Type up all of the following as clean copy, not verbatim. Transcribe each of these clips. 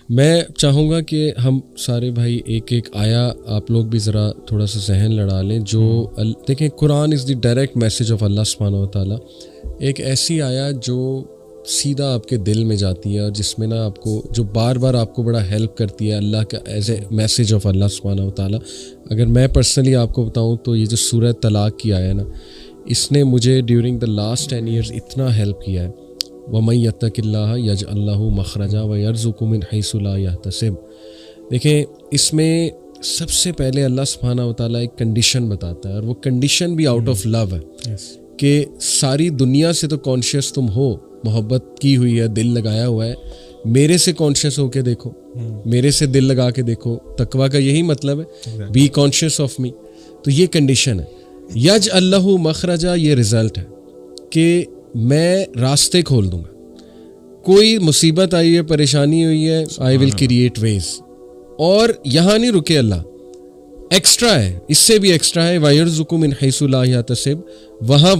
میں چاہوں گا کہ ہم سارے بھائی ایک ایک آیا آپ لوگ بھی ذرا تھوڑا سا ذہن لڑا لیں. جو دیکھیں قرآن از دی ڈائریکٹ میسج آف اللہ سبحانہ و تعالیٰ. ایک ایسی آیا جو سیدھا آپ کے دل میں جاتی ہے اور جس میں نا آپ کو جو بار بار آپ کو بڑا ہیلپ کرتی ہے اللہ کا ایز اے میسج آف اللہ سبحانہ و تعالیٰ. اگر میں پرسنلی آپ کو بتاؤں تو یہ جو سورہ طلاق کی آیا نا, اس نے مجھے ڈیورنگ دا لاسٹ 10 ایئرز اتنا ہیلپ کیا ہے. وَمَن يَتَّقِ اللَّهَ يَجْعَل لَّهُ مَخْرَجًا وَيَرْزُقْهُ مِنْ حَيْثُ لَا يَحْتَسِبُ. دیکھیں اس میں سب سے پہلے اللہ سبحانہ و تعالیٰ ایک کنڈیشن بتاتا ہے, اور وہ کنڈیشن بھی آؤٹ آف لو ہے کہ ساری دنیا سے تو کانشیس تم ہو, محبت کی ہوئی ہے, دل لگایا ہوا ہے, میرے سے کانشیس ہو کے دیکھو, میرے سے دل لگا کے دیکھو. تقویٰ کا یہی مطلب ہے, بی کانشیس آف می. تو یہ کنڈیشن ہے. یجعل لہ مخرجا, یہ رزلٹ ہے کہ میں راستے کھول دوں گا. کوئی مصیبت آئی ہے, پریشانی ہوئی ہے, آئی ول کریٹ ویز. اور یہاں نہیں رکے اللہ, ایکسٹرا ہے, اس سے بھی ایکسٹرا ہے. وَيَرْزُقُ مِنْ حَيْثُ لَا يَحْتَسِبُ,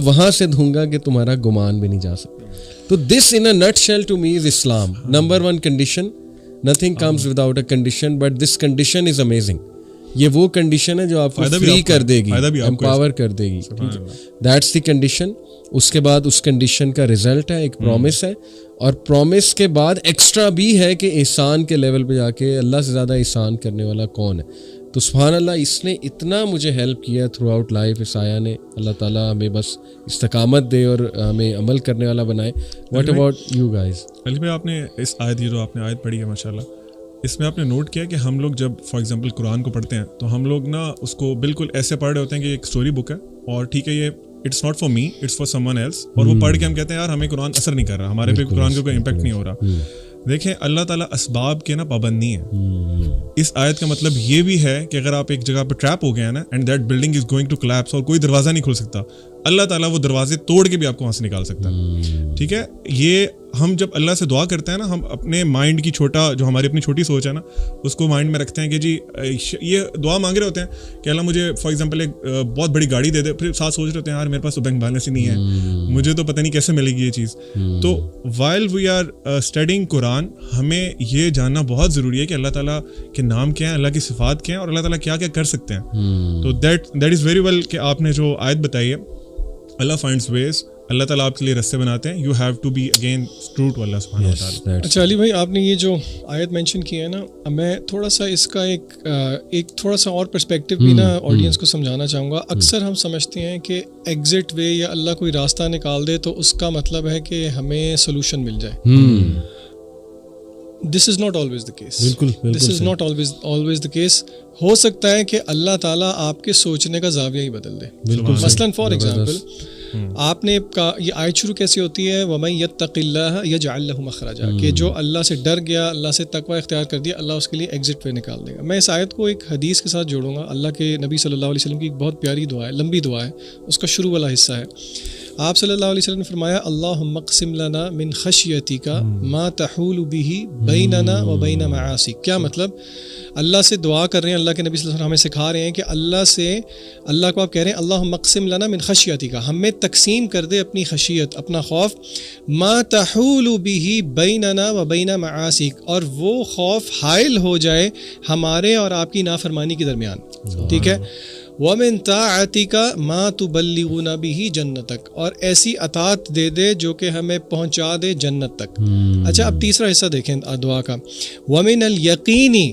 وہاں سے دوں گا کہ تمہارا گمان بھی نہیں جا سکتا. تو this in a nutshell to me is Islam. Number 1 condition, nothing comes without a condition, but this condition is amazing. یہ وہ کنڈیشن ہے جو آپ کو فری کر دے گی, امپاور کر دے گی. That's the condition. اس کے بعد اس کنڈیشن کا رزلٹ ہے ایک پرومس ہے, اور پرومس کے بعد ایکسٹرا بھی ہے کہ احسان کے لیول پہ جا کے اللہ سے زیادہ احسان کرنے والا کون ہے. تو سبحان اللہ, اس نے اتنا مجھے ہیلپ کیا تھرو آؤٹ لائف اس آیا نے. اللہ تعالیٰ ہمیں بس استقامت دے اور ہمیں عمل کرنے والا بنائے. What about you guys? Ali بھائی, آپ نے اس آیت, یہ جو آپ نے آیت پڑھی ہے ماشاء اللہ, اس میں آپ نے نوٹ کیا کہ ہم لوگ جب فار ایگزامپل قرآن کو پڑھتے ہیں تو ہم لوگ نا اس کو بالکل ایسے پڑھ رہے ہوتے ہیں کہ ایک اسٹوری بک ہے, اور ٹھیک ہے یہ it's not for me, it's for someone else, اور وہ پڑھ کے ہم کہتے ہیں یار ہمیں قرآن اثر نہیں کر رہا, ہمارے پہ قرآن کا کوئی امپیکٹ نہیں ہو رہا. دیکھیں اللہ تعالیٰ اسباب کے نا پابند نہیں ہے. اس آیت کا مطلب یہ بھی ہے کہ اگر آپ ایک جگہ پہ ٹریپ ہو گئے ہیں نا, and that building is going to collapse, اور کوئی دروازہ نہیں کھل سکتا, اللہ تعالیٰ وہ دروازے توڑ کے بھی آپ کو وہاں سے نکال سکتا ہے. ٹھیک ہے, یہ ہم جب اللہ سے دعا کرتے ہیں نا, ہم اپنے مائنڈ کی چھوٹا, جو ہماری اپنی چھوٹی سوچ ہے نا, اس کو مائنڈ میں رکھتے ہیں کہ جی یہ دعا مانگ رہے ہوتے ہیں کہ اللہ مجھے فار ایگزامپل ایک بہت بڑی گاڑی دے دے, پھر ساتھ سوچ رہے ہوتے ہیں یار میرے پاس تو بینک بیلنس ہی نہیں ہے, مجھے تو پتہ نہیں کیسے ملے گی یہ چیز. تو وائل وی آر اسٹڈیئنگ قرآن, ہمیں یہ جاننا بہت ضروری ہے کہ اللہ تعالیٰ کے نام کیا ہیں, اللہ کی صفات کیا ہیں, اور اللہ تعالیٰ کیا کیا کر سکتے ہیں. تو دیٹ از ویری ویل کہ آپ نے جو آیت بتائی ہے, اللہ فائنڈز ویز, اللہ تعالیٰ آپ کے لیے راستے بناتے ہیں. You have to be again true to Allah سبحانہ و تعالیٰ. اچھا علی بھائی, آپ نے یہ جو آیت مینشن کی ہے نا, میں تھوڑا سا اس کا ایک تھوڑا سا اور پرسپیکٹیو بھی نا آڈینس کو سمجھانا چاہوں گا. اکثر ہم سمجھتے ہیں کہ ایگزٹ وے یا اللہ کوئی راستہ نکال دے تو اس کا مطلب ہے کہ ہمیں سولوشن مل جائے. This is not always the case. This is not always the case. ہو سکتا ہے کہ اللہ تعالیٰ آپ کے سوچنے کا زاویہ ہی بدل دے. مثلاً فار ایگزامپل, آپ نے یہ آیت شروع کیسی ہوتی ہے, وَمَن يَتَّقِ اللَّهَ يَجْعَل لَّهُ مَخْرَجًا, کہ جو اللہ سے ڈر گیا, اللہ سے تقوی اختیار کر دیا, اللہ اس کے لیے ایگزٹ وے نکال دے گا. میں اس آیت کو ایک حدیث کے ساتھ جوڑوں گا. اللہ کے نبی صلی اللہ علیہ وسلم کی ایک بہت پیاری دعا ہے, لمبی دعا ہے, اس کا شروع والا حصہ ہے. آپ صلی اللہ علیہ وسلم نے فرمایا, اللہم اقسم لنا من خشیتک ما تحول به بیننا و بین معاصیک. کیا مطلب؟ اللہ سے دعا کر رہے ہیں, اللہ کے نبی صلی اللہ علیہ وسلم ہمیں سکھا رہے ہیں کہ اللہ کو آپ کہہ رہے ہیں اللہم اقسم لنا من خشیتک, ہمیں تقسیم کر دے اپنی خشیت, اپنا خوف, ما تحول به بیننا و بین معاصیک, اور وہ خوف حائل ہو جائے ہمارے اور آپ کی نافرمانی کے درمیان. ٹھیک ہے, وَمِن طَاعَتِكَ مَا تُبَلِّغُنَا بِهِ جَنَّتَكَ, اور ایسی اطاعت دے دے جو کہ ہمیں پہنچا دے جنت تک. اچھا, اب تیسرا حصہ دیکھیں دعا کا, وَمِنَ الْيَقِينِ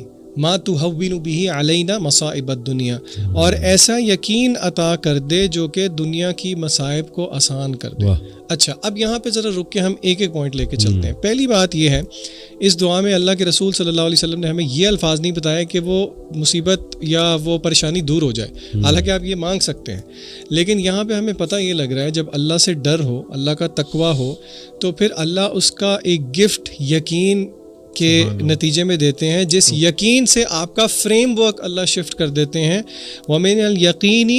مَا تُهَوِّنُ بِهِ عَلَيْنَا مَصَائِبَ الدُّنْيَا, اور ایسا یقین عطا کر دے جو کہ دنیا کی مصائب کو آسان کر دے. اچھا, اب یہاں پہ ذرا رک کے ہم ایک ایک پوائنٹ لے کے چلتے ہیں. پہلی بات یہ ہے, اس دعا میں اللہ کے رسول صلی اللہ علیہ وسلم نے ہمیں یہ الفاظ نہیں بتایا کہ وہ مصیبت یا وہ پریشانی دور ہو جائے, حالانکہ آپ یہ مانگ سکتے ہیں, لیکن یہاں پہ ہمیں پتہ یہ لگ رہا ہے جب اللہ سے ڈر ہو, اللہ کا تقویٰ ہو, تو پھر اللہ اس کا ایک گفٹ یقین کے نتیجے میں دیتے ہیں, جس یقین سے آپ کا فریم ورک اللہ شفٹ کر دیتے ہیں. وَمِنَ الْيَقِينِ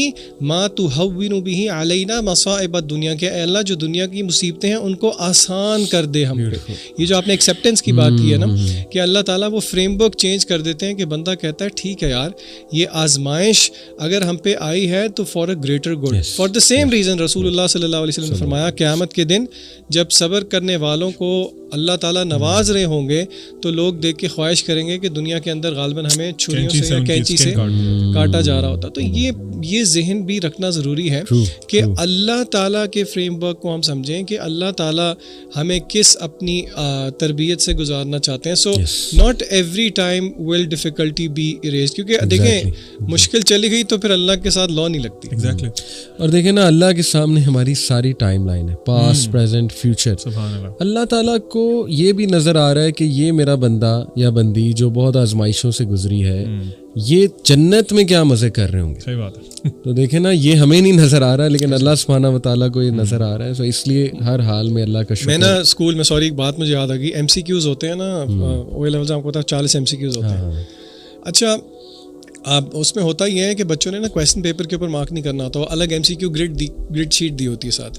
مَا تُهَوِّنُ بِهِ عَلَيْنَا مَصَائِبَ الدُّنْيَا, کہ اے اللہ جو دنیا کی مصیبتیں ہیں ان کو آسان کر دے ہم پہ. یہ جو آپ نے ایکسیپٹنس کی بات کی ہے نا, کہ اللہ تعالیٰ وہ فریم ورک چینج کر دیتے ہیں کہ بندہ کہتا ہے ٹھیک ہے یار, یہ آزمائش اگر ہم پہ آئی ہے تو for a greater good. For the same reason رسول اللہ صلی اللہ علیہ وسلم نے فرمایا قیامت کے دن جب صبر کرنے والوں کو اللہ تعالیٰ نواز رہے ہوں گے تو لوگ دیکھ کے خواہش کریں گے کہ دنیا کے اندر غالباً ہمیں چھریوں سے یا کینچی سے کاٹا جا رہا ہوتا. تو یہ ذہن بھی رکھنا ضروری ہے کہ اللہ تعالیٰ کے فریم ورک کو ہم سمجھیں کہ اللہ تعالیٰ ہمیں کس اپنی تربیت سے گزارنا چاہتے ہیں. So not every time will difficulty be arise, کیونکہ دیکھیں مشکل چلی گئی تو پھر اللہ کے ساتھ لا نہیں لگتی. ایگزیکٹلی. اور دیکھیں نا, اللہ کے سامنے ہماری ساری ٹائم لائن ہے, پاسٹ پریزنٹ فیوچر. اللہ تعالیٰ کو یہ بھی نظر آ رہا ہے کہ یہ میرا بندہ یا بندی جو بہت آزمائشوں سے گزری ہے, یہ جنت میں کیا مزے کر رہے ہوں گے. صحیح بات ہے. تو دیکھیں نا, یہ ہمیں نہیں نظر آ رہا ہے لیکن اللہ سبحانہ و تعالیٰ کو یہ نظر آ رہا ہے. تو اس لیے ہر حال میں اللہ کا شکر. میں نا اسکول میں, سوری ایک بات مجھے یاد آ گئی, ایم سی کیوز ہوتے ہیں نا, او لیول آپ کو پتا 40 ایم سی کیوز ہوتے ہیں. اچھا اب اس میں ہوتا یہ ہے کہ بچوں نے نا کویسچن پیپر کے اوپر مارک نہیں کرنا ہوتا, الگ M C Q grade sheet دی ہوتی ہے ساتھ.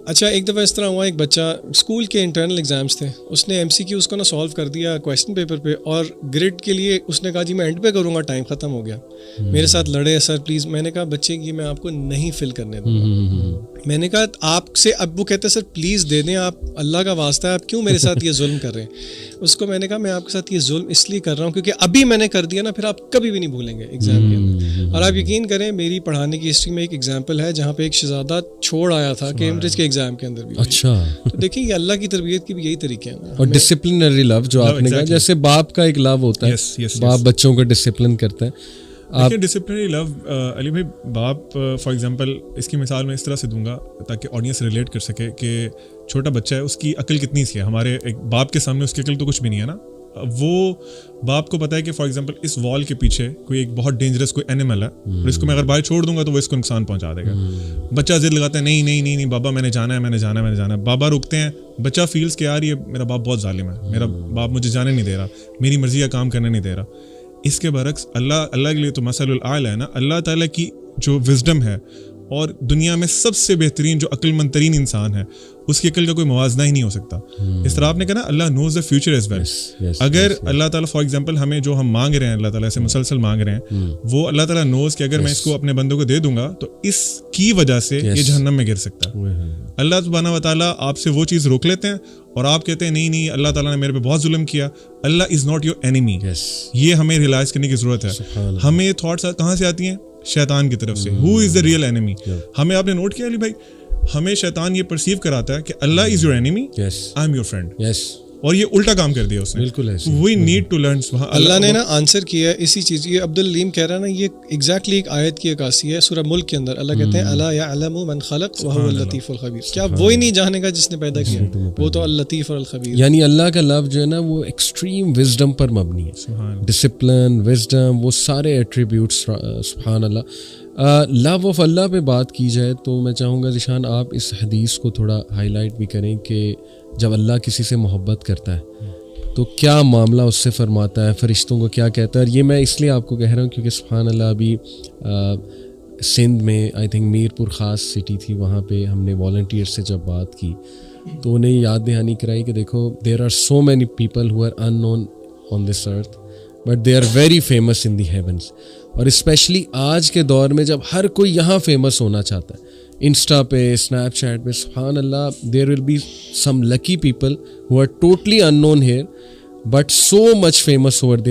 اچھا ایک دفعہ اس طرح ہوا, ایک بچہ اسکول کے انٹرنل ایگزامس تھے, اس نے ایم سی کیو اس کو نا سالو کر دیا کویسچن پیپر پہ, اور گریڈ کے لیے اس نے کہا جی میں اینڈ پہ کروں گا, ٹائم ختم ہو گیا. میرے ساتھ لڑے سر پلیز. میں نے کہا بچے کی میں آپ کو نہیں فل کرنے دوں گا. میں نے کہا آپ سے, اب وہ کہتے ہیں سر پلیز دے دیں, آپ اللہ کا واسطہ ہے, آپ کیوں میرے ساتھ یہ ظلم کر رہے ہیں. اس کو میں نے کہا میں آپ کے ساتھ یہ ظلم اس لیے کر رہا ہوں کیونکہ ابھی میں نے کر دیا نا, پھر آپ کبھی بھی نہیں بھولیں گے ایگزام کے اندر. اور آپ یقین کریں میری پڑھانے کی ہسٹری میں ایک ایگزامپل ہے جہاں پہ ایک شہزادہ چھوڑ آیا تھا کیمبرج کے ایگزام کے اندر بھی. اچھا, تو دیکھیں یہ اللہ کی تربیت کی بھی یہی طریقے ہیں. اور ڈسپلنری لو جو آپ نے کہا, جیسے باپ کا ایک لو ہوتا ہے, باپ بچوں کو ڈسپلن کرتا ہے. دیکھیں ڈسپلنری لو علی بھائی, باپ فار ایگزامپل اس کی مثال میں اس طرح سے دوں گا تاکہ آڈینس ریلیٹ کر سکے کہ چھوٹا بچہ ہے, اس کی عقل کتنی سی ہے. ہمارے ایک باپ کے سامنے اس کی عقل تو کچھ بھی نہیں ہے نا. وہ باپ کو پتا ہے کہ فار ایگزامپل اس وال کے پیچھے کوئی ایک بہت ڈینجرس کوئی اینیمل ہے, اور اس کو میں اگر باہر چھوڑ دوں گا تو وہ اس کو نقصان پہنچا دے گا. بچہ ضد لگاتا ہے نہیں نہیں نہیں نہیں بابا میں نے جانا ہے, میں نے جانا ہے, میں نے جانا ہے. بابا رکتے ہیں, بچہ فیلز کہ یار یہ میرا باپ بہت ظالم ہے, میرا باپ مجھے جانے نہیں دے رہا, میری مرضی کا کام کرنے نہیں دے رہا. اس کے برعکس اللہ کے لیے تو مثل الاعلی ہے نا. اللہ تعالیٰ کی جو وزڈم ہے, اور دنیا میں سب سے بہترین جو عقل مند ترین انسان ہے, اس کی عقل کا کوئی موازنہ ہی نہیں ہو سکتا. اس طرح آپ نے کہا نا اللہ نوز دا فیوچر ایز ویل. اگر اللہ تعالیٰ فار ایگزامپل ہمیں جو ہم مانگ رہے ہیں, اللہ تعالیٰ سے مسلسل مانگ رہے ہیں, وہ اللہ تعالیٰ نوز کہ اگر میں اس کو اپنے بندوں کو دے دوں گا تو اس کی وجہ سے یہ جہنم میں گر سکتا ہے. اللہ سبحانہ و تعالیٰ آپ سے وہ چیز روک لیتے ہیں اور آپ کہتے ہیں نہیں نہیں اللہ تعالیٰ نے میرے پہ بہت ظلم کیا. اللہ از ناٹ یور اینیمی. یہ ہمیں ریئلائز کرنے کی ضرورت ہے. ہمیں تھاٹس کہاں سے آتی ہیں؟ شیطان کی طرف سے. ہو از دا ریئل اینیمی. ہمیں آپ نے نوٹ کیا علی بھائی, ہمیں شیطان یہ پرسیو کراتا ہے کہ Allah is your enemy, I am your friend. اور یہ الٹا کام کر دیا اس نے. بالکل ایسے. We need to learn. Allah نے نا آنسر کیا ہے اسی چیز. یہ عبد العلیم کہہ رہا ہے نا, یہ ایگزیکٹلی ایک آیت کی عکاسی ہے سورہ ملک کے اندر. اللہ کہتے ہیں الا یعلم من خلق وهو اللطیف الخبیر. کیا وہی نہیں جانے گا جس نے پیدا کیا؟ وہ تو اللطیف اور الخبیر. یعنی اللہ کا لو جو ہے نا وہ ایکسٹریم وزڈم پر مبنی ہے. ڈسپلن, وزڈم, وہ سارے ایٹریبیوٹس. سبحان اللہ. لو آف اللہ پہ بات کی جائے تو میں چاہوں گا ذیشان آپ اس حدیث کو تھوڑا ہائی لائٹ بھی کریں کہ جب اللہ کسی سے محبت کرتا ہے تو کیا معاملہ اس سے فرماتا ہے, فرشتوں کو کیا کہتا ہے. اور یہ میں اس لیے آپ کو کہہ رہا ہوں کیونکہ سبحان اللہ ابھی سندھ میں آئی تھنک میر پور خاص سٹی تھی, وہاں پہ ہم نے والنٹیئر سے جب بات کی تو انہیں یاد دہانی کرائی کہ دیکھو there are so many people who are unknown on this earth but they are very famous in the heavens. اور اسپیشلی آج کے دور میں جب ہر کوئی یہاں فیمس ہونا چاہتا ہے, انسٹا پہ, اسنیپ چیٹ پہ, سبحان اللہ, there will be some lucky people who are totally unknown here but so much famous over there.